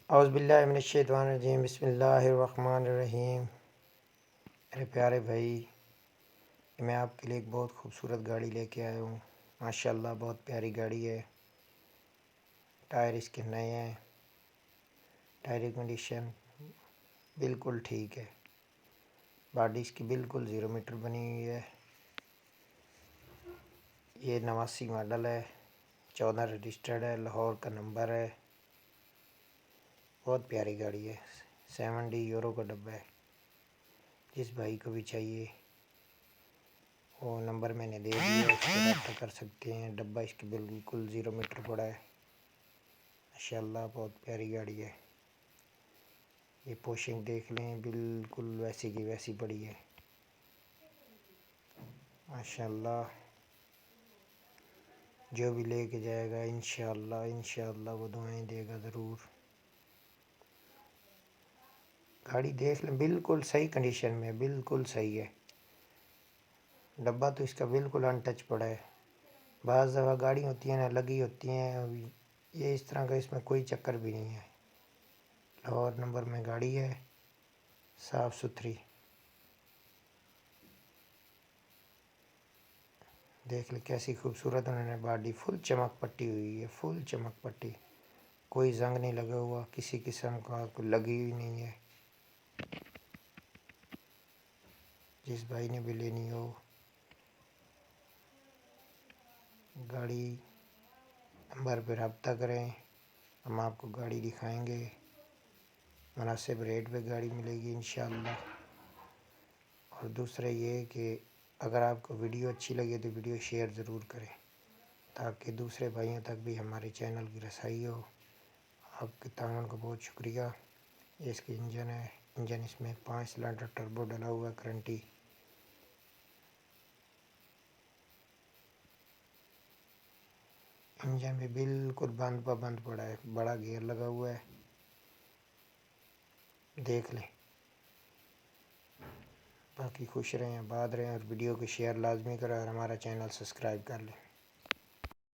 اعوذ باللہ من الشیطان الرجیم، بسم اللہ الرحمن الرحیم۔ میرے پیارے بھائی، میں آپ کے لیے ایک بہت خوبصورت گاڑی لے کے آیا ہوں۔ ماشاءاللہ بہت پیاری گاڑی ہے۔ ٹائر اس کے نئے ہیں، ٹائر کی کنڈیشن بالکل ٹھیک ہے۔ باڈی اس کی بالکل 0 میٹر بنی ہوئی ہے۔ یہ 89 ماڈل ہے، 14 رجسٹرڈ ہے، لاہور کا نمبر ہے۔ بہت پیاری گاڑی ہے، 7D یورو کا ڈبہ ہے۔ جس بھائی کو بھی چاہیے وہ نمبر میں نے دے دیا، اس سے رابطہ کر سکتے ہیں۔ ڈبہ اس کی بالکل 0 میٹر پڑا ہے۔ ماشاءاللہ بہت پیاری گاڑی ہے۔ یہ پوشنگ دیکھ لیں، بالکل ویسی کی ویسی پڑی ہے۔ ماشاءاللہ جو بھی لے کے جائے گا انشاءاللہ وہ دعائیں دے گا ضرور۔ گاڑی دیکھ لیں، بالکل صحیح کنڈیشن میں، بالکل صحیح ہے۔ ڈبہ تو اس کا بالکل انٹچ پڑا ہے۔ بعض دفعہ گاڑی ہوتی ہیں نا، لگی ہوتی ہیں، یہ اس طرح کا اس میں کوئی چکر بھی نہیں ہے۔ لاہور نمبر میں گاڑی ہے، صاف ستھری۔ دیکھ لیں کیسی خوبصورت انہوں نے باڈی فل چمک پٹی ہوئی ہے، فل چمک پٹی، کوئی زنگ نہیں لگا ہوا، کسی قسم کا لگی ہوئی نہیں ہے۔ جس بھائی نے بھی لینی ہو گاڑی نمبر پہ رابطہ کریں، ہم آپ کو گاڑی دکھائیں گے۔ مناسب ریٹ پہ گاڑی ملے گی انشاءاللہ۔ اور دوسرا یہ کہ اگر آپ کو ویڈیو اچھی لگے تو ویڈیو شیئر ضرور کریں، تاکہ دوسرے بھائیوں تک بھی ہمارے چینل کی رسائی ہو۔ آپ کے تعاون کا بہت شکریہ۔ یہ اس کی انجن ہے، انجن اس میں 5 سلنڈر ٹربو ڈلا ہوا ہے، کرنٹی۔ انجن بھی بالکل بند پڑا ہے، بڑا گیئر لگا ہوا ہے۔ دیکھ لیں۔ باقی خوش رہیں، آباد رہیں، اور ویڈیو کو شیئر لازمی کریں اور ہمارا چینل سبسکرائب کر لیں۔